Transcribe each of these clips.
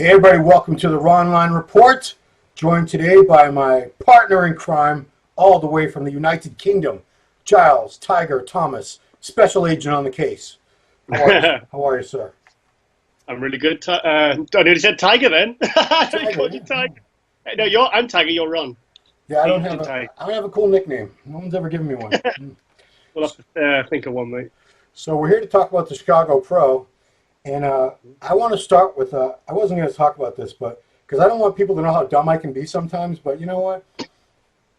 Hey everybody, welcome to the Raw Online Report. Joined today by my partner in crime, all the way from the United Kingdom, Giles, Tiger, Thomas, special agent on the case. How are you, sir? I'm really good. I nearly said Tiger then. I called you Tiger. No, I'm Tiger, you're Ron. Yeah, I don't have a cool nickname. No one's ever given me one. We'll have to think of one, mate. So we're here to talk about the Chicago Pro. And I want to start with, I wasn't going to talk about this, but because I don't want people to know how dumb I can be sometimes, but you know what?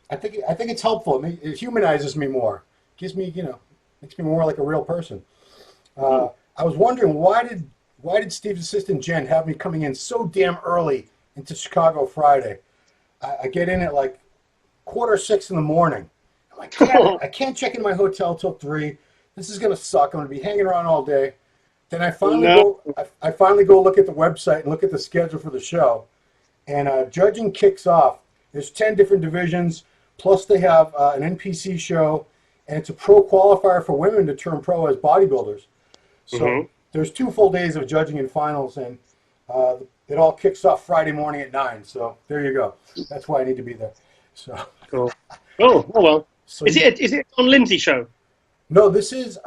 I think it's helpful. It humanizes me more. Gives me, makes me more like a real person. I was wondering, why did Steve's assistant Jen have me coming in so damn early into Chicago Friday? I get in at like 5:45 in the morning. I'm like, I can't check into my hotel till 3. This is going to suck. I'm going to be hanging around all day. Then I finally go look at the website and look at the schedule for the show, and judging kicks off. There's 10 different divisions, plus they have an NPC show, and it's a pro qualifier for women to turn pro as bodybuilders. So there's 2 full days of judging and finals, and it all kicks off Friday morning at 9. So there you go. That's why I need to be there. So cool. Oh well. So, is it on Lindsay's show? No, this is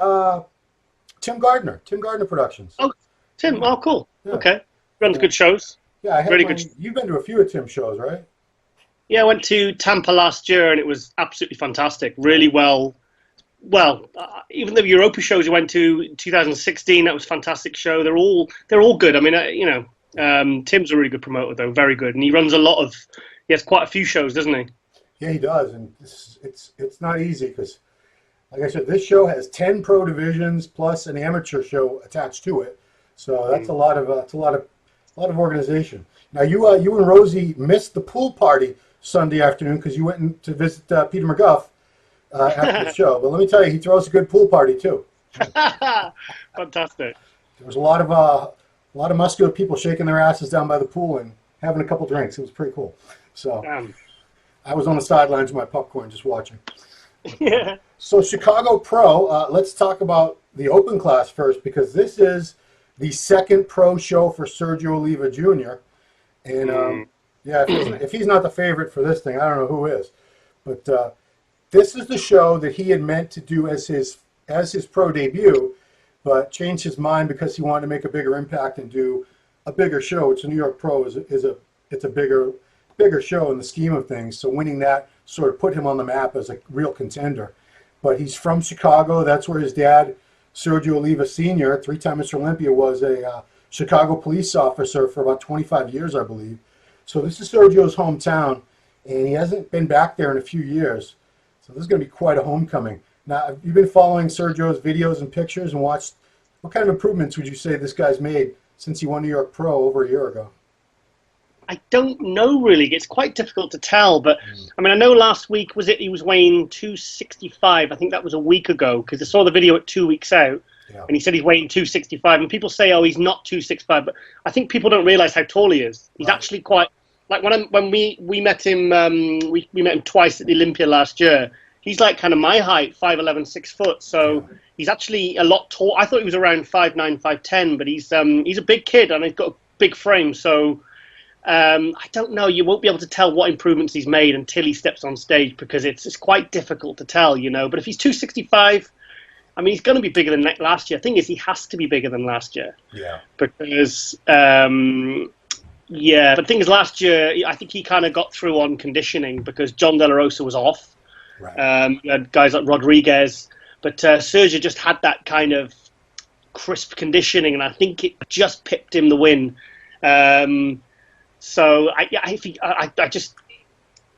Tim Gardner Productions. Oh, Tim. Oh, cool. Yeah. Okay. Runs good shows. Yeah, really good. You've been to a few of Tim's shows, right? Yeah, I went to Tampa last year, and it was absolutely fantastic. Really well. Well, even the Europa shows you went to in 2016, that was a fantastic show. They're all good. I mean, Tim's a really good promoter, though, very good, and he runs he has quite a few shows, doesn't he? Yeah, he does, and it's not easy because, like I said, this show has 10 pro divisions plus an amateur show attached to it. So that's a lot of organization. Now you and Rosie missed the pool party Sunday afternoon because you went to visit Peter McGuff after the show. But let me tell you, he throws a good pool party too. Fantastic. There was a lot of muscular people shaking their asses down by the pool and having a couple drinks. It was pretty cool. So I was on the sidelines with my popcorn just watching. Yeah. So Chicago Pro, let's talk about the open class first, because this is the second pro show for Sergio Oliva Jr. And if he's not the favorite for this thing, I don't know who is. But this is the show that he had meant to do as his pro debut, but changed his mind because he wanted to make a bigger impact and do a bigger show. It's a New York Pro it's a bigger show in the scheme of things. So winning that sort of put him on the map as a real contender. But he's from Chicago. That's where his dad, Sergio Oliva Sr., 3-time Mr. Olympia, was a Chicago police officer for about 25 years, I believe. So this is Sergio's hometown, and he hasn't been back there in a few years. So this is going to be quite a homecoming. Now, have you been following Sergio's videos and pictures and watched what kind of improvements would you say this guy's made since he won New York Pro over a year ago? I don't know, really. It's quite difficult to tell, but I mean, I know last week he was weighing 265. I think that was a week ago, because I saw the video at 2 weeks out, and he said he's weighing 265. And people say, oh, he's not 265, but I think people don't realize how tall he is. He's actually quite like when we met him. We met him twice at the Olympia last year. He's like kind of my height, 5'11", 6 foot. So he's actually a lot tall. I thought he was around 5'9", 5'10", but he's a big kid and he's got a big frame. So. I don't know. You won't be able to tell what improvements he's made until he steps on stage, because it's quite difficult to tell, But if he's 265, I mean, he's going to be bigger than last year. The thing is, he has to be bigger than last year. Yeah. Because, but the thing is, last year, I think he kind of got through on conditioning because John De La Rosa was off. Right. You had guys like Rodriguez. But Sergio just had that kind of crisp conditioning, and I think it just pipped him the win. So I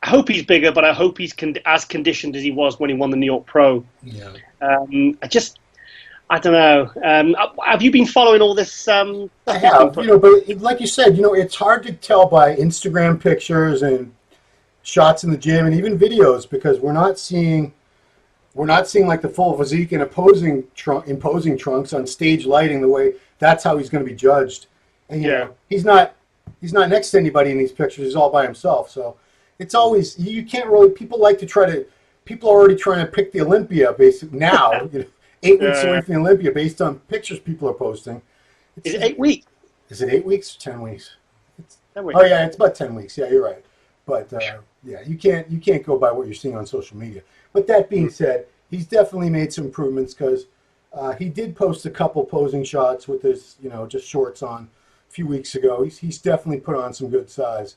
hope he's bigger, but I hope he's as conditioned as he was when he won the New York Pro. Yeah. I don't know. Have you been following all this? I have. But like you said, it's hard to tell by Instagram pictures and shots in the gym and even videos, because we're not seeing like the full physique and imposing trunks on stage lighting the way. That's how he's going to be judged. And he's not next to anybody in these pictures. He's all by himself. So it's always, you can't really, people are already trying to pick the Olympia basically now, 8 weeks away from the Olympia based on pictures people are posting. Is it 8 weeks? Is it 8 weeks or 10 weeks? Oh yeah, it's about 10 weeks. Yeah, you're right. But yeah, you can't go by what you're seeing on social media. But that being said, he's definitely made some improvements because he did post a couple posing shots with his, just shorts on a few weeks ago. He's definitely put on some good size.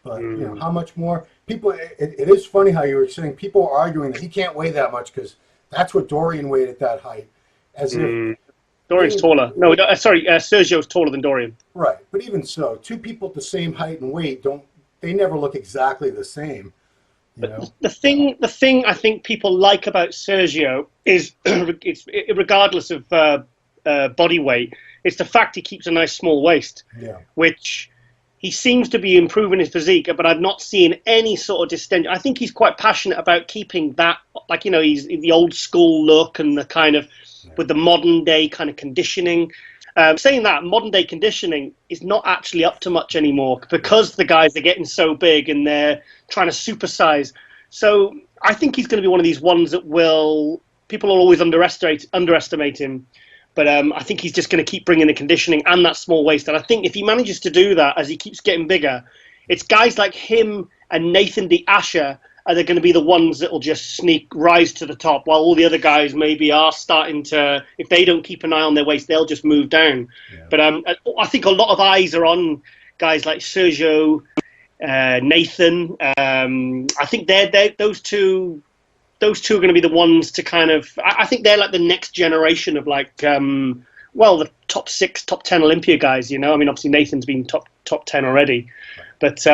But how much more? People, it is funny how you were saying people are arguing that he can't weigh that much because that's what Dorian weighed at that height. As if Dorian's taller. No, sorry, Sergio's taller than Dorian. Right, but even so, two people at the same height and weight they never look exactly the same. But the thing I think people like about Sergio is, regardless of body weight, it's the fact he keeps a nice small waist. Yeah. Which he seems to be improving his physique, but I've not seen any sort of distension. I think he's quite passionate about keeping that, he's the old school look and the kind of with the modern day kind of conditioning. Saying that, modern day conditioning is not actually up to much anymore because the guys are getting so big and they're trying to supersize. So I think he's going to be one of these ones that people will always underestimate him. But I think he's just going to keep bringing the conditioning and that small waist. And I think if he manages to do that as he keeps getting bigger, it's guys like him and Nathan the Asher are they going to be the ones that will just rise to the top, while all the other guys maybe are starting to, if they don't keep an eye on their waist, they'll just move down. Yeah. But I think a lot of eyes are on guys like Sergio, Nathan. I think those two are going to be the ones to kind of, I think they're like the next generation of the top 6, top 10 Olympia guys, I mean, obviously Nathan's been top 10 already, but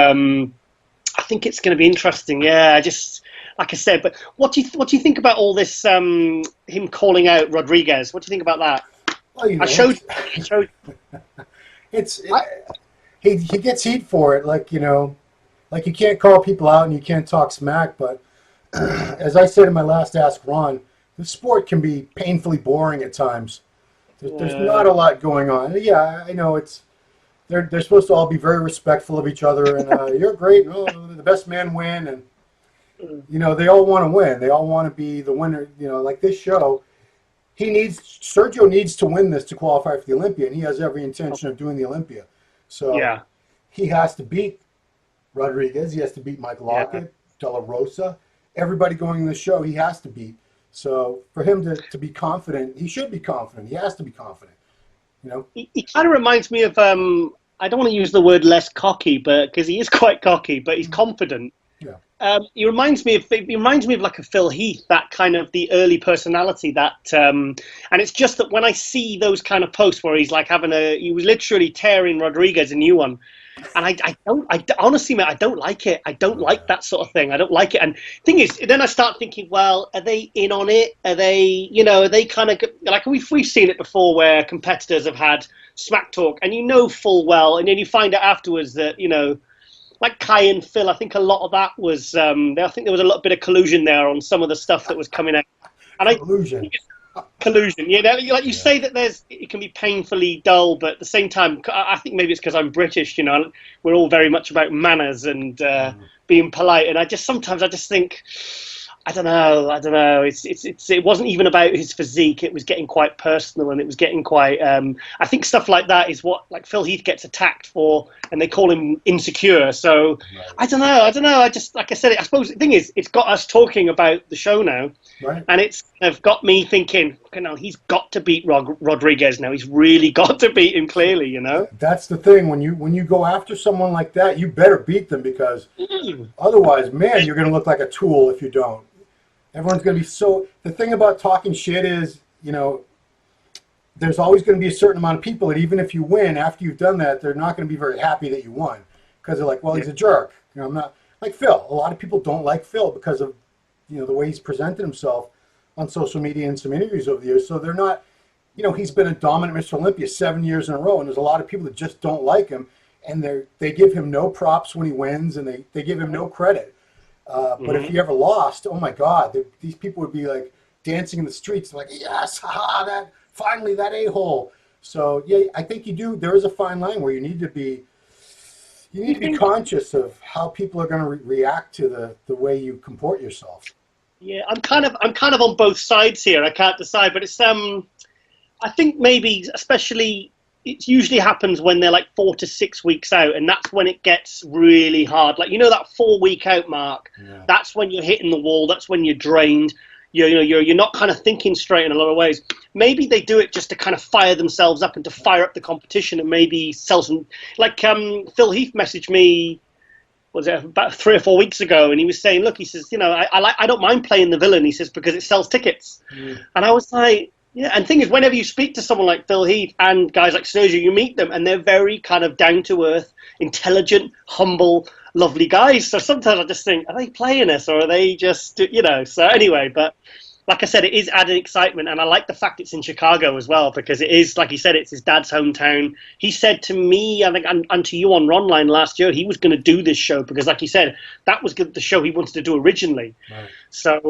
I think it's going to be interesting. Yeah, just like I said. But what do you think about all this? Him calling out Rodriguez. What do you think about that? Well, I showed. He gets heat for it. Like you can't call people out and you can't talk smack. But as I said in my last Ask Ron, the sport can be painfully boring at times. There's not a lot going on. Yeah, I know it's. They're supposed to all be very respectful of each other, and you're great. The best man win, and they all want to win. They all want to be the winner. Like this show, Sergio needs to win this to qualify for the Olympia, and he has every intention of doing the Olympia. So he has to beat Rodriguez. He has to beat Mike Lockett, De La Rosa, everybody going in the show. He has to beat. So for him to be confident, he should be confident. He has to be confident. He kind of reminds me of, I don't want to use the word less cocky, but because he is quite cocky, but he's confident. Yeah. He reminds me of like a Phil Heath, that kind of the early personality that, and it's just that when I see those kind of posts where he's like he was literally tearing Rodriguez a new one. And I honestly, mate, I don't like it. I don't like that sort of thing. I don't like it. And thing is, then I start thinking, well, are they in on it? Are they, are they kind of like we've seen it before where competitors have had smack talk and full well, and then you find out afterwards that, like Kai and Phil, I think a lot of that was, I think there was a little bit of collusion there on some of the stuff that was coming out. And collusion. Collusion, like you say that it can be painfully dull, but at the same time, I think maybe it's because I'm British, we're all very much about manners and being polite, and sometimes I just think, I don't know. It wasn't even about his physique. It was getting quite personal, and it was getting quite. I think stuff like that is what like Phil Heath gets attacked for, and they call him insecure. So right. I don't know. I just like I said. I suppose the thing is, it's got us talking about the show now, right. And it's got me thinking. He's got to beat Rodriguez now. He's really got to beat him clearly. That's the thing. When you go after someone like that, you better beat them because otherwise, man, you're going to look like a tool if you don't. Everyone's going to be so... The thing about talking shit is, there's always going to be a certain amount of people that even if you win, after you've done that, they're not going to be very happy that you won. Because they're like, well, he's a jerk. I'm not... Like Phil. A lot of people don't like Phil because of, the way he's presented himself on social media and some interviews over the years. So they're not... he's been a dominant Mr. Olympia 7 years in a row, and there's a lot of people that just don't like him, and they give him no props when he wins, and they give him no credit. But if he ever lost, oh my God, these people would be like dancing in the streets, like, yes, haha, finally that a-hole. So yeah, I think you do. There is a fine line where you need to be conscious of how people are going to react to the way you comport yourself. Yeah, I'm kind of on both sides here. I can't decide, but it's I think maybe especially it usually happens when they're like 4 to 6 weeks out, and that's when it gets really hard. Like, that 4-week out mark, that's when you're hitting the wall. That's when you're drained. You're not kind of thinking straight in a lot of ways. Maybe they do it just to kind of fire themselves up and to fire up the competition and maybe sell some. Like Phil Heath messaged me, was it about 3 or 4 weeks ago, and he was saying, look, he says, I don't mind playing the villain, he says, because it sells tickets. And I was like, yeah, and the thing is, whenever you speak to someone like Phil Heath and guys like Sergio, you meet them, and they're very kind of down-to-earth, intelligent, humble, lovely guys. So sometimes I just think, are they playing us, or are they just, So anyway, but like I said, it is added excitement, and I like the fact it's in Chicago as well, because it is, like he said, it's his dad's hometown. He said to me, I think, and to you on Ronline last year, he was going to do this show, because like he said, that was the show he wanted to do originally. Right. So,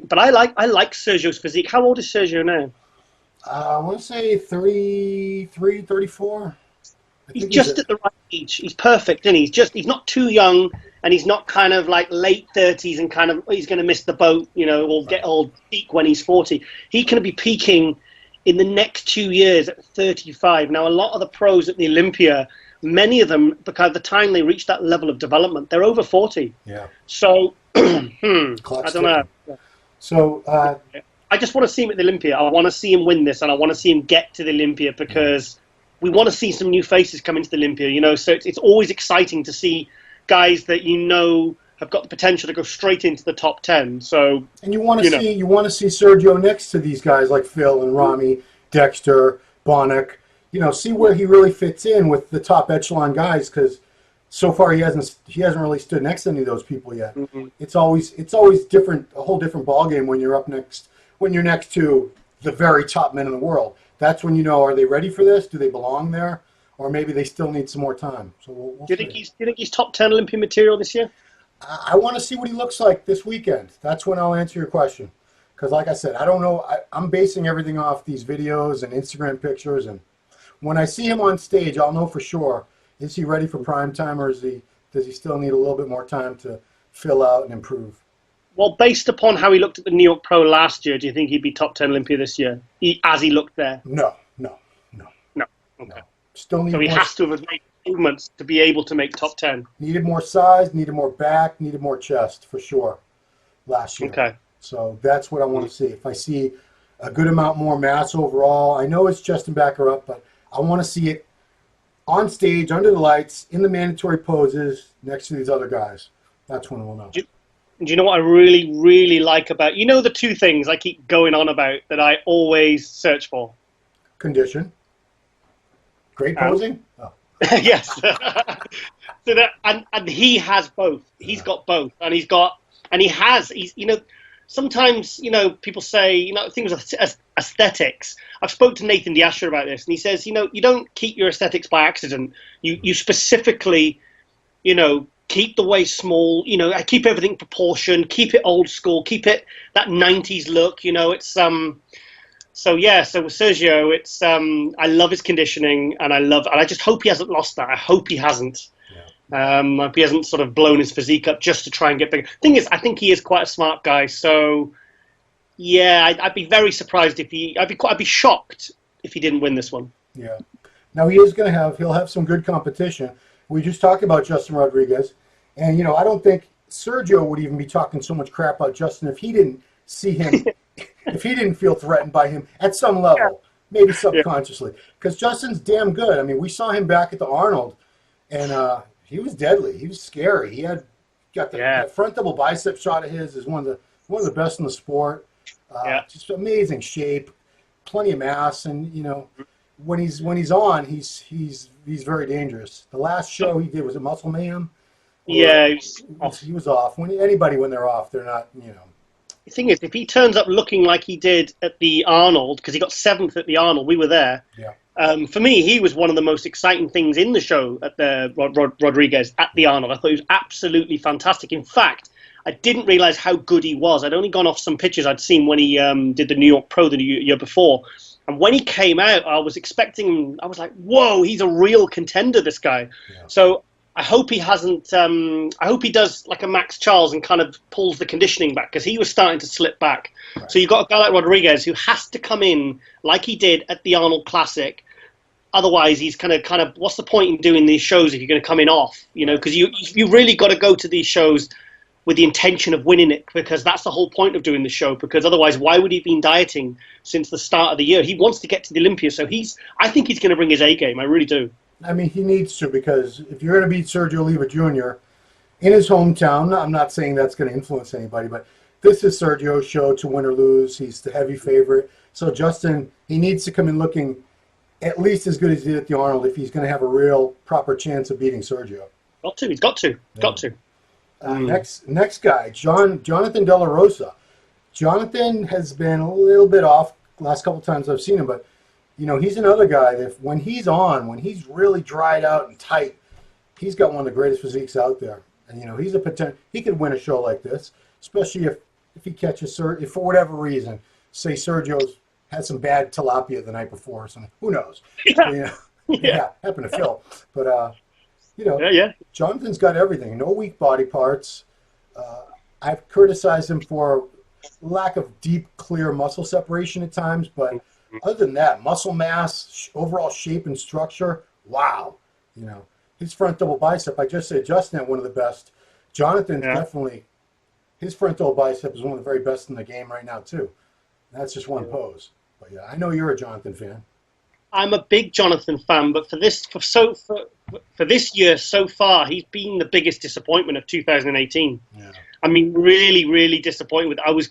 but I like Sergio's physique. How old is Sergio now? I want to say 33, 34. He's just at the right age. He's perfect, and he's not too young, and he's not kind of like late 30s and kind of he's going to miss the boat, or get old peak when he's 40. He can be peaking in the next 2 years at 35. Now, a lot of the pros at the Olympia, many of them, because the time they reach that level of development, they're over 40. Yeah. So, I don't know. So, I just want to see him at the Olympia. I want to see him win this, and I want to see him get to the Olympia, because we want to see some new faces come into the Olympia. So it's always exciting to see guys that have got the potential to go straight into the top 10. So, and you want to see Sergio next to these guys like Phil and Rami, Dexter, Bonnick. See where he really fits in with the top echelon guys, because so far he hasn't really stood next to any of those people yet. Mm-hmm. It's always different, a whole different ballgame when you're next to the very top men in the world. That's when are they ready for this? Do they belong there? Or maybe they still need some more time. So we'll do you think he's top 10 Olympian material this year? I want to see what he looks like this weekend. That's when I'll answer your question. Because like I said, I don't know. I'm basing everything off these videos and Instagram pictures. And when I see him on stage, I'll know for sure, is he ready for prime time, or does he still need a little bit more time to fill out and improve? Well, based upon how he looked at the New York Pro last year, do you think he'd be top 10 Olympia this year, as he looked there? No. Okay. Still so he has to have made improvements to be able to make top 10. Needed more size, needed more back, needed more chest, for sure, last year. Okay. So that's what I want to see. If I see a good amount more mass overall, I know his chest and back are up, but I want to see it on stage, under the lights, in the mandatory poses, next to these other guys. That's when we'll know. Do you know what I really, really like about, the two things I keep going on about that I always search for? Condition. Great posing? Yes. So and he has both. He's got both. And sometimes, people say, things with aesthetics. I've spoke to Nathan Diasher about this, and he says, you don't keep your aesthetics by accident. You specifically, keep the waist small, keep everything proportioned, keep it old school, keep it that 90s look, it's so with Sergio, it's I love his conditioning, and I just hope he hasn't lost that. I hope he hasn't. Yeah. I hope he hasn't sort of blown his physique up just to try and get bigger. Thing is, I think he is quite a smart guy, so yeah, I'd be very surprised if I'd be shocked if he didn't win this one. Yeah. Now he'll have some good competition. We just talked about Justin Rodriguez, and I don't think Sergio would even be talking so much crap about Justin if he didn't see him, if he didn't feel threatened by him at some level, maybe subconsciously. Because Justin's damn good. I mean, we saw him back at the Arnold, and he was deadly. He was scary. He got the front double bicep shot of his is one of the best in the sport. Just amazing shape, plenty of mass, and when he's on, he's very dangerous. The last show he did was at Muscle Mayhem. Yeah, he was off. When they're off, they're not. The thing is, if he turns up looking like he did at the Arnold, because he got 7th at the Arnold, we were there. Yeah. For me, he was one of the most exciting things in the show at the Rodriguez at the Arnold. I thought he was absolutely fantastic. In fact, I didn't realize how good he was. I'd only gone off some pictures I'd seen when he did the New York Pro the year before. And when he came out, I was like, whoa, he's a real contender, this guy. Yeah. So I hope he hasn't, I hope he does like a Max Charles and kind of pulls the conditioning back, because he was starting to slip back. Right. So you've got a guy like Rodriguez who has to come in like he did at the Arnold Classic, otherwise he's kind of what's the point in doing these shows if you're going to come in off, you know, because you really got to go to these shows with the intention of winning it, because that's the whole point of doing the show, because otherwise why would he have been dieting since the start of the year? He wants to get to the Olympia, so I think he's going to bring his A game. I really do. I mean, he needs to, because if you're going to beat Sergio Oliva Jr. in his hometown, I'm not saying that's going to influence anybody, but this is Sergio's show to win or lose. He's the heavy favorite. So Justin, he needs to come in looking at least as good as he did at the Arnold if he's going to have a real proper chance of beating Sergio. He's got to. Next guy, Jonathan De La Rosa. Jonathan has been a little bit off the last couple times I've seen him, but you know, he's another guy that when he's really dried out and tight, he's got one of the greatest physiques out there. And you know, he's a potential. He could win a show like this, especially if he catches if for whatever reason, say Sergio's had some bad tilapia the night before or something. Who knows? Yeah, happened to Phil, but. You know, Jonathan's got everything. No weak body parts. I've criticized him for lack of deep, clear muscle separation at times, but other than that, muscle mass, overall shape and structure, wow. You know, his front double bicep, I just said Justin had one of the best. Jonathan definitely, his front double bicep is one of the very best in the game right now too. And that's just one pose. But yeah, I know you're a Jonathan fan. I'm a big Jonathan fan, but for this year so far, he's been the biggest disappointment of 2018. Yeah. I mean, really, really disappointed. I was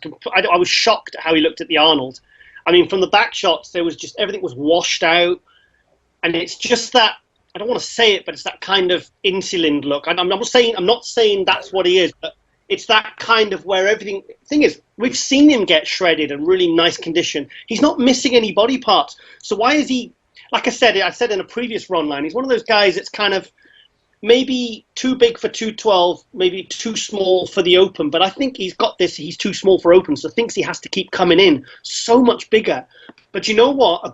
shocked at how he looked at the Arnold. I mean, from the back shots, there was just everything was washed out, and it's just that I don't want to say it, but it's that kind of insulin look. I'm not saying that's what he is, but it's that kind of where everything. Thing is, we've seen him get shredded and really nice condition. He's not missing any body parts. So why is he? Like I said in a previous run line, he's one of those guys that's kind of maybe too big for 212, maybe too small for the Open. But I think he's got this. He's too small for Open, so thinks he has to keep coming in so much bigger. But you know what? A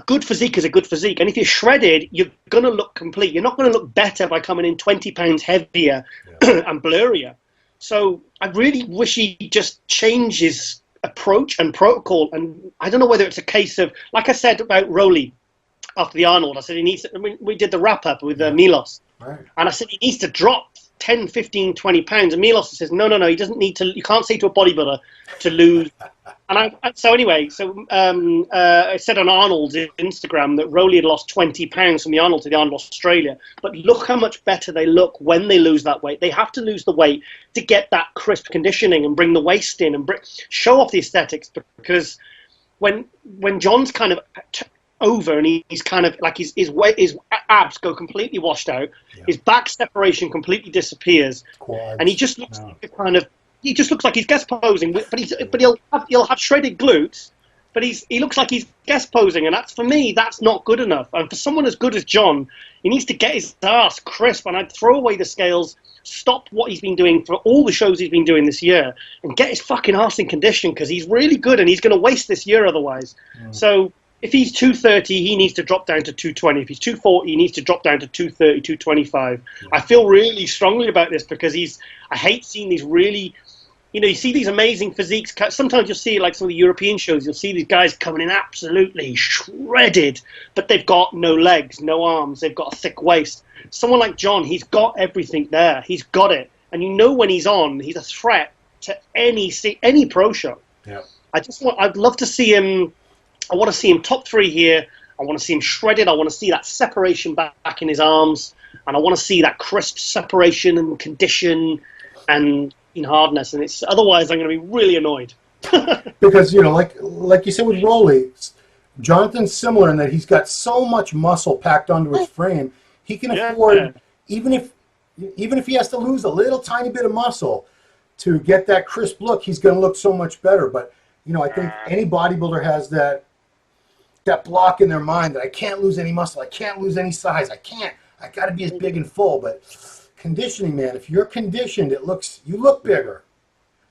good physique is a good physique. And if you're shredded, you're going to look complete. You're not going to look better by coming in 20 pounds heavier and blurrier. So I really wish he just changes approach and protocol. And I don't know whether it's a case of, like I said about Rowe after the Arnold, I said he needs to, I mean, we did the wrap-up with Milos. Right. And I said he needs to drop 10, 15, 20 pounds. And Milos says, no, he doesn't need to. You can't say to a bodybuilder to lose. And I said on Arnold's Instagram that Rowe had lost 20 pounds from the Arnold to the Arnold Australia. But look how much better they look when they lose that weight. They have to lose the weight to get that crisp conditioning and bring the waist in and show off the aesthetics. Because when John's kind of over and he's kind of like his abs go completely washed out, his back separation completely disappears, quads, and he just looks like he's guest posing, but he'll have shredded glutes, but he looks like he's guest posing, and that's, for me, that's not good enough. And for someone as good as John, he needs to get his ass crisp, and I'd throw away the scales, stop what he's been doing for all the shows he's been doing this year, and get his fucking ass in condition, because he's really good, and he's going to waste this year otherwise. So if he's 230, he needs to drop down to 220. If he's 240, he needs to drop down to 230, 225. I feel really strongly about this, because I hate seeing these really, you see these amazing physiques. Sometimes you'll see, like some of the European shows, you'll see these guys coming in absolutely shredded, but they've got no legs, no arms, they've got a thick waist. Someone like John, he's got everything there. He's got it. And when he's on, he's a threat to any pro show. Yeah. I'd love to see him. I want to see him top 3 here. I want to see him shredded. I want to see that separation back in his arms. And I want to see that crisp separation and condition and hardness. And otherwise I'm going to be really annoyed. Because, like you said with Rowe, Jonathan's similar in that he's got so much muscle packed onto his frame. He can afford, even if he has to lose a little tiny bit of muscle to get that crisp look, he's going to look so much better. But, I think any bodybuilder has that block in their mind that I can't lose any muscle, I can't lose any size, I got to be as big and full. But conditioning, man, if you're conditioned, you look bigger.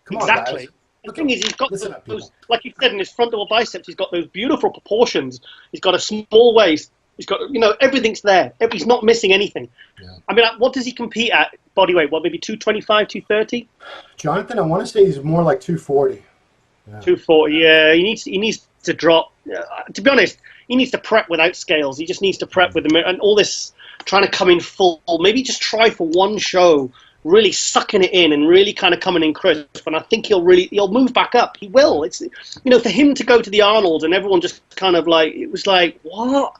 Come on, guys. The thing is, he's got those, like you said, in his front double biceps, he's got those beautiful proportions. He's got a small waist. He's got, everything's there. He's not missing anything. Yeah. I mean, what does he compete at body weight? Maybe 225, 230? Jonathan, I want to say he's more like 240. Yeah. 240, yeah. He needs to drop. To be honest, he needs to prep without scales. He just needs to prep with them, and all this trying to come in full. Maybe just try for one show, really sucking it in and really kind of coming in crisp. And I think he'll move back up. He will. It's, for him to go to the Arnold and everyone just kind of like, it was like, what?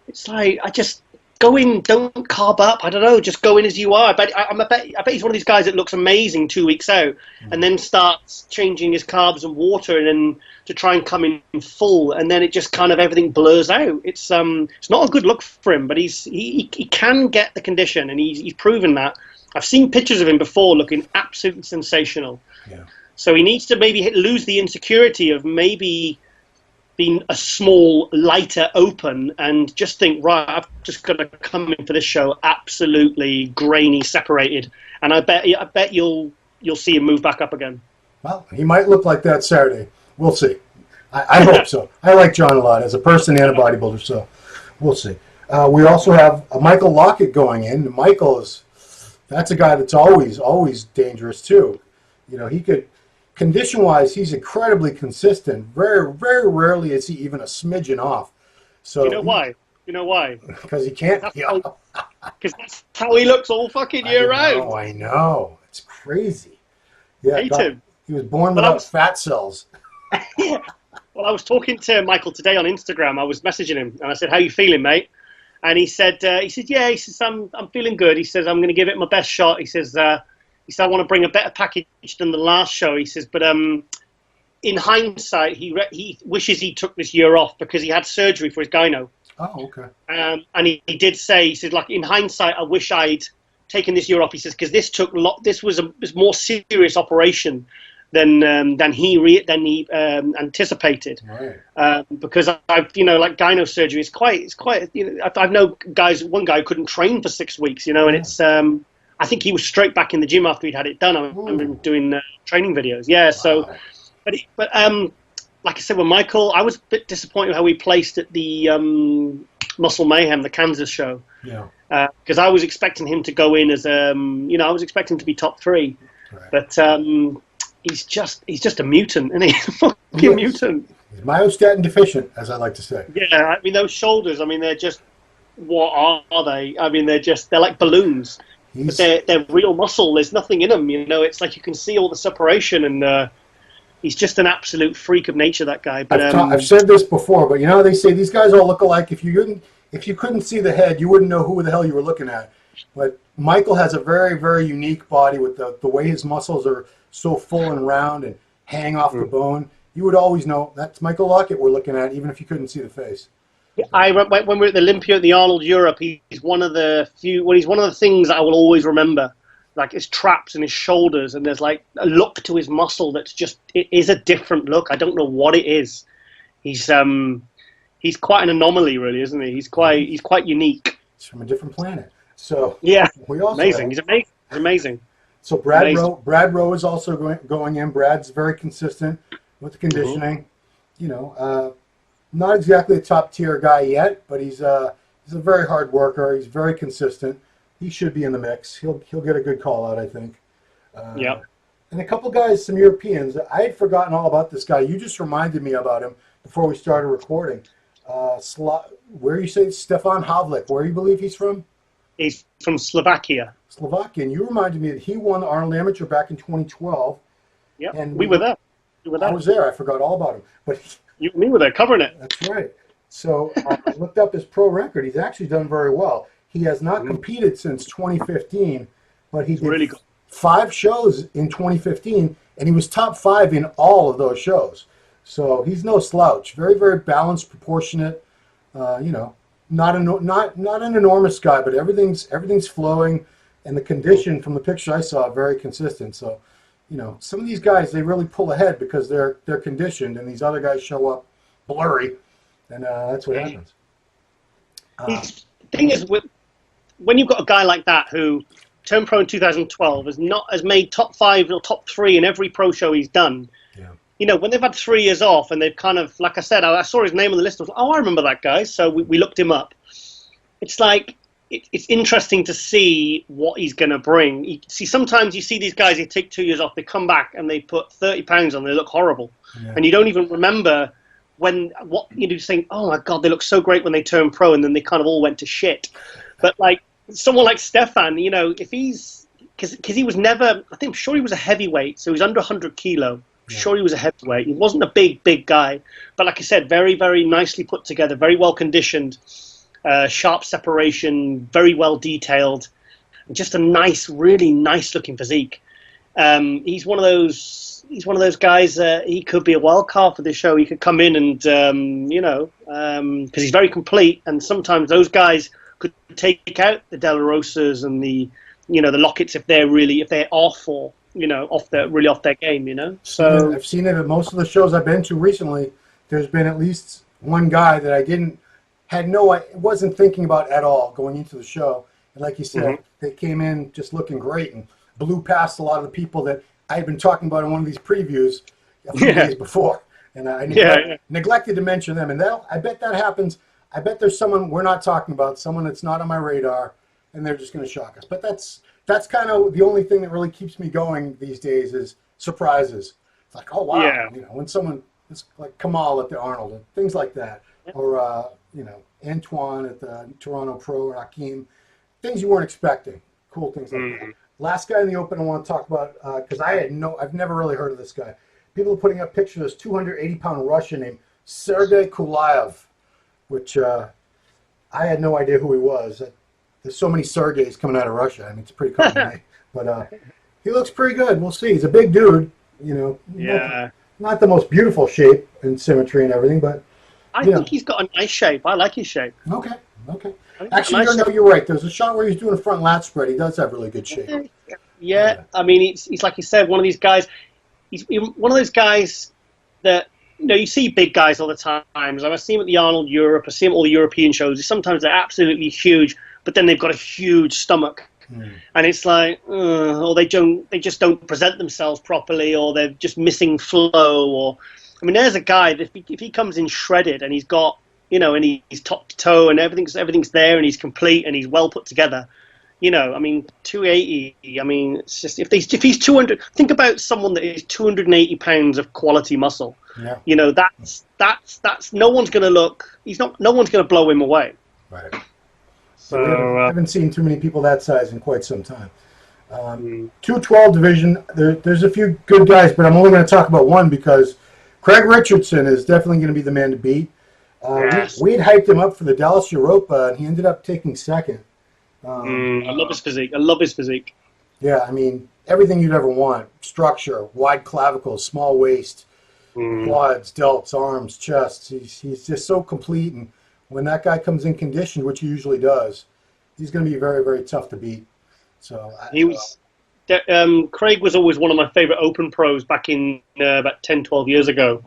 It's like, I just go in, don't carb up. I don't know, just go in as you are. I bet he's one of these guys that looks amazing 2 weeks out and then starts changing his carbs and water and then to try and come in full, and then it just kind of everything blurs out. It's not a good look for him, but he can get the condition, and he's proven that. I've seen pictures of him before looking absolutely sensational. Yeah. So he needs to maybe lose the insecurity of maybe being a small, lighter open and just think, right, I've just got to come in for this show absolutely grainy, separated. And I bet you'll see him move back up again. Well, he might look like that Saturday. We'll see. I hope so. I like John a lot as a person and a bodybuilder, so we'll see. We also have Michael Lockett going in. That's a guy that's always dangerous too. He could, condition-wise, he's incredibly consistent. Very, very rarely is he even a smidgen off. So why? Because he can't. Because that's how he looks all fucking year round. I know. It's crazy. Yeah, hate him. He was born without fat cells. Yeah. Well, I was talking to Michael today on Instagram. I was messaging him, and I said, "How you feeling, mate?" And he said, "Yeah." He says, "I'm feeling good." He says, "I'm going to give it my best shot." He says, "I want to bring a better package than the last show." He says, "But in hindsight, he wishes he took this year off because he had surgery for his gyno." Oh, okay. And he did say, he said, like, in hindsight, I wish I'd taken this year off. He says, because this was a more serious operation than he anticipated. Right. Because I've like gyno surgery is quite I've known one guy who couldn't train for 6 weeks, and it's I think he was straight back in the gym after he'd had it done. I remember him doing training videos. Yeah. Wow. So, but like I said with Michael, I was a bit disappointed how he placed at the Muscle Mayhem, the Kansas show. Yeah. Because I was expecting him to go in as I was expecting him to be top 3, right. But he's just a mutant, isn't he? He's a fucking mutant. He's myostatin deficient, as I like to say. Yeah, I mean those shoulders. I mean they're just, what are they? I mean they're like balloons, but they're real muscle. There's nothing in them. It's like you can see all the separation, and he's just an absolute freak of nature. That guy. But I've said this before, but they say these guys all look alike. If you couldn't see the head, you wouldn't know who the hell you were looking at. But Michael has a very, very unique body with the way his muscles are so full and round and hang off the bone. You would always know that's Michael Lockett we're looking at, even if you couldn't see the face. When we were at the Olympia at the Arnold Europe, he's one of the things I will always remember. Like his traps and his shoulders, and there's like a look to his muscle that's just, it is a different look. I don't know what it is. He's quite an anomaly, really, isn't he? He's quite unique. He's from a different planet. So yeah, amazing. He's amazing. So Brad Rowe is also going in. Brad's very consistent with the conditioning. Not exactly a top tier guy yet, but he's a very hard worker. He's very consistent. He should be in the mix. He'll get a good call out, I think. Yeah. And a couple guys, some Europeans. I had forgotten all about this guy. You just reminded me about him before we started recording. Where you say Stefan Havlik? Where you believe he's from? He's from Slovakia. And you reminded me that he won the Arnold Amateur back in 2012. Yeah, and we were there. I was there. I forgot all about him. But you and me were there covering it. That's right. So I looked up his pro record. He's actually done very well. He has not competed since 2015, but he did really 5 shows in 2015, and he was top 5 in all of those shows. So he's no slouch. Very, very balanced, proportionate. Not an enormous guy, but everything's flowing, and the condition from the picture I saw very consistent. So, some of these guys, they really pull ahead because they're conditioned, and these other guys show up blurry, and that's what happens. The thing is, when you've got a guy like that who turned pro in 2012, has made top 5 or top 3 in every pro show he's done. Yeah. When they've had 3 years off and they've kind of, like I said, I saw his name on the list. I was like, I remember that guy. So we looked him up. It's like, it's interesting to see what he's going to bring. Sometimes you see these guys, they take 2 years off, they come back and they put 30 pounds on, they look horrible. Yeah. And you don't even remember saying, oh my God, they look so great when they turn pro, and then they kind of all went to shit. But like someone like Stefan, if he's, because he was never, I'm sure he was a heavyweight, so he was under 100 kilo. Sure, he was a heavyweight. He wasn't a big guy, but like I said, very, very nicely put together, very well conditioned, sharp separation, very well detailed, just a nice, really nice looking physique. He's one of those guys. He could be a wild card for this show. He could come in and because he's very complete, and sometimes those guys could take out the De La Rosas and the Locketts if they're off, or off their game. So I've seen it at most of the shows I've been to recently. There's been at least one guy that I wasn't thinking about at all going into the show. And like you said, they came in just looking great and blew past a lot of the people that I had been talking about in one of these previews a few days before. And I neglected to mention them. And I bet that happens. I bet there's someone we're not talking about, someone that's not on my radar, and they're just going to shock us. But that's kind of the only thing that really keeps me going these days is surprises. It's like, oh, wow. Yeah. When someone, it's like Kamal at the Arnold, and things like that. Or, Antoine at the Toronto Pro, or Hakeem. Things you weren't expecting. Cool things like that. Last guy in the Open I want to talk about, because I've never really heard of this guy. People are putting up pictures of this 280-pound Russian named Sergey Kulikov, which I had no idea who he was. There's so many Sergeys coming out of Russia. I mean, it's a pretty common name. But he looks pretty good. We'll see. He's a big dude, not the most beautiful shape and symmetry and everything, but I think he's got a nice shape. I like his shape. Okay. Actually, you're right. There's a shot where he's doing a front lat spread. He does have really good shape. Yeah. I mean, he's like you said, one of these guys. He's one of those guys that, you see big guys all the time. I see him at the Arnold Europe. I see him at all the European shows. Sometimes they're absolutely huge, but then they've got a huge stomach. And it's like, or they just don't present themselves properly, or they're just missing flow. Or, I mean, there's a guy that if he comes in shredded and he's got, and he's top to toe and everything's there and he's complete and he's well put together. I mean, 280. I mean, it's just if he's 200. Think about someone that is 280 pounds of quality muscle. Yeah. That's no one's going to look. No one's going to blow him away. Right. So I haven't seen too many people that size in quite some time. 212 division. There's a few good guys, but I'm only going to talk about one because Craig Richardson is definitely going to be the man to beat. Yes. We had hyped him up for the Dallas Europa, and he ended up taking second. I love his physique. Yeah, I mean, everything you'd ever want. Structure, wide clavicles, small waist, quads, delts, arms, chests. He's just so complete, and when that guy comes in condition, which he usually does, he's going to be very, very tough to beat. So Craig was always one of my favorite Open pros back in about 10, 12 years ago.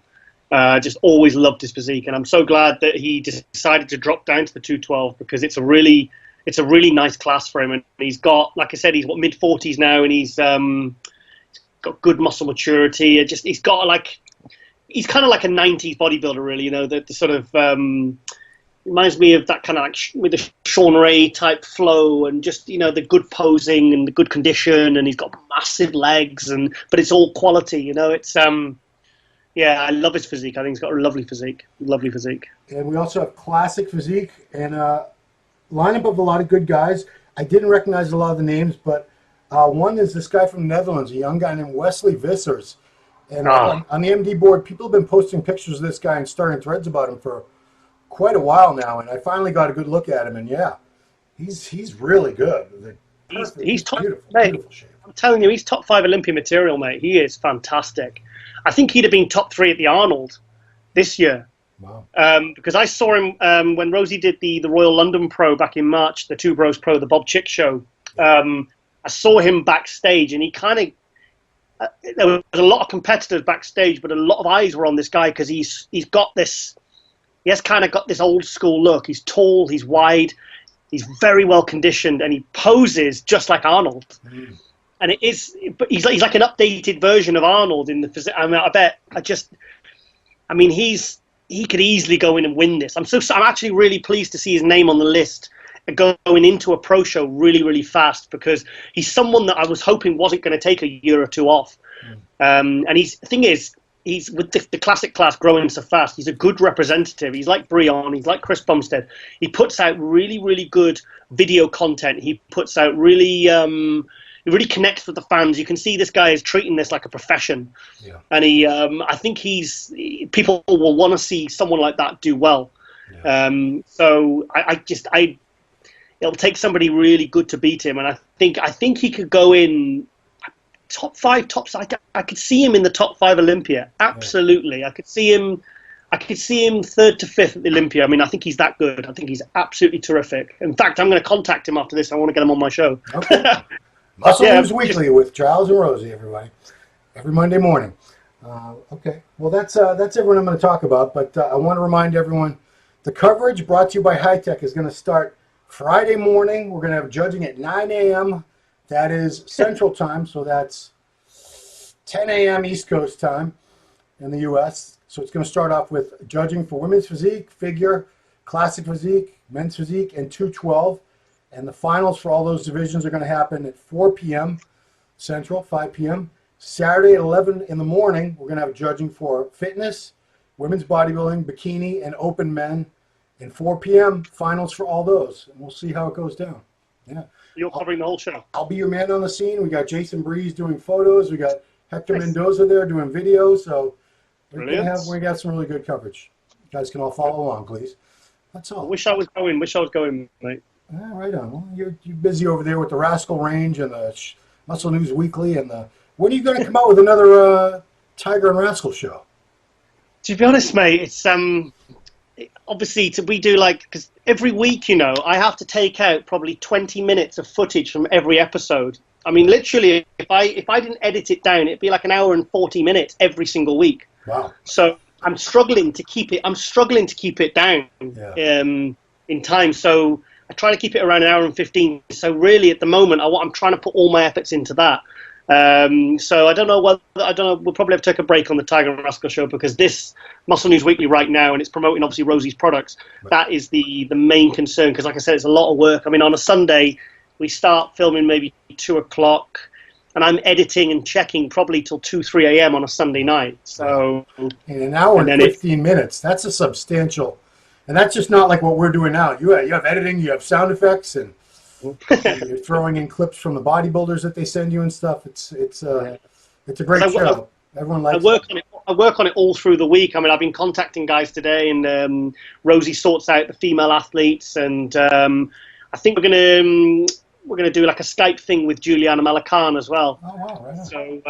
Just always loved his physique, and I'm so glad that he decided to drop down to the 212 because it's a really nice class for him. And he's got, like I said, he's mid-40s now, and he's got good muscle maturity. He's kind of like a 90s bodybuilder, really. The sort of reminds me of that kind of like with the Sean Ray type flow, and just the good posing and the good condition, and he's got massive legs, but it's all quality. It's yeah, I love his physique. I think he's got a lovely physique. And we also have classic physique and lineup of a lot of good guys. I didn't recognize a lot of the names, but one is this guy from the Netherlands, a young guy named Wesley Visser. And on the MD board, people have been posting pictures of this guy and starting threads about him for quite a while now. And I finally got a good look at him, and yeah, he's really good. He's top, beautiful shape. I'm telling you, he's top 5 Olympia material, mate. He is fantastic. I think he'd have been top 3 at the Arnold this year. Wow. Because I saw him when Rosie did the Royal London Pro back in March, the Two Bros Pro, the Bob Chick show. I saw him backstage, and he kind of there was a lot of competitors backstage, but a lot of eyes were on this guy because he's got this. He has kind of got this old school look. He's tall, he's wide, he's very well conditioned, and he poses just like Arnold. And but he's like an updated version of Arnold in the physique. I mean, he could easily go in and win this. I'm actually really pleased to see his name on the list and going into a pro show really, really fast, because he's someone that I was hoping wasn't going to take a year or two off. And the thing is, he's with the classic class growing so fast. He's a good representative. He's like Breon. He's like Chris Bumstead. He puts out really, really good video content. He puts out really, he really connects with the fans. You can see this guy is treating this like a profession. Yeah. And I think people will want to see someone like that do well. Yeah. So it'll take somebody really good to beat him. And I think he could go in top 5, I could see him in the top 5 Olympia. Absolutely. Yeah. I could see him 3rd to 5th at the Olympia. I mean, I think he's that good. I think he's absolutely terrific. In fact, I'm going to contact him after this. I want to get him on my show. Okay. Muscle News Weekly with Giles and Rosie, everybody. Every Monday morning. Okay. Well, that's everyone I'm going to talk about. But I want to remind everyone, the coverage brought to you by High Tech is going to start Friday morning. We're going to have judging at 9 a.m. That is Central Time, so that's 10 a.m. East Coast time in the U.S. So it's going to start off with judging for women's physique, figure, classic physique, men's physique, and 212. And the finals for all those divisions are going to happen at 4 p.m. Central, 5 p.m. Saturday at 11 in the morning, we're going to have judging for fitness, women's bodybuilding, bikini, and open men. And 4 p.m. finals for all those. And we'll see how it goes down. Yeah. You're covering the whole show. I'll be your man on the scene. We got Jason Breeze doing photos. We got Hector Mendoza there doing videos. So we got some really good coverage. You guys can all follow along, please. That's all. I wish I was going, mate. Yeah, right on. Well, you're busy over there with the Rascal Range and the Muscle News Weekly and the. When are you going to come out with another Tiger and Rascal show? To be honest, mate, it's obviously we do because every week, I have to take out probably 20 minutes of footage from every episode. I mean, literally, if I didn't edit it down, it'd be like an hour and 40 minutes every single week. Wow. So I'm struggling to keep it down in time. So I try to keep it around an hour and 15. So really, at the moment, I'm trying to put all my efforts into that. So I don't know. We'll probably have to take a break on the Tiger and Rascal show because this Muscle News Weekly right now, and it's promoting obviously Rosie's products. Right. That is the main concern because, like I said, it's a lot of work. I mean, on a Sunday we start filming maybe 2 o'clock, and I'm editing and checking probably till 2-3 a.m. on a Sunday night. So in an hour and 15 minutes, that's a substantial, and that's just not like what we're doing now. You have editing, you have sound effects, and you're throwing in clips from the bodybuilders that they send you and stuff. It's a great show. Everyone likes it. I work on it all through the week. I mean, I've been contacting guys today, and Rosie sorts out the female athletes, and I think we're gonna do like a Skype thing with Juliana Malacan as well. Oh wow! Right on. So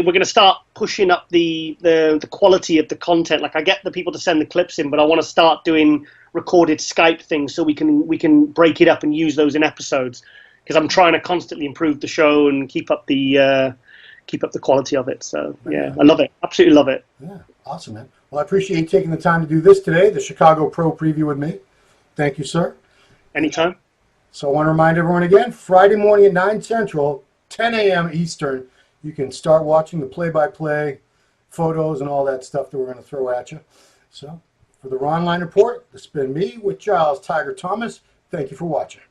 we're gonna start pushing up the quality of the content. Like I get the people to send the clips in, but I want to start doing recorded Skype things so we can break it up and use those in episodes because I'm trying to constantly improve the show and keep up the quality of it. So yeah, I love it, absolutely love it. Yeah, awesome, man. Well, I appreciate you taking the time to do this today, the Chicago Pro preview with me. Thank you, sir. Anytime. So I want to remind everyone again, Friday morning at 9 Central, 10 a.m. Eastern, you can start watching the play-by-play photos and all that stuff that we're going to throw at you. So for the Ron Line Report, this has been me with Giles Tiger Thomas. Thank you for watching.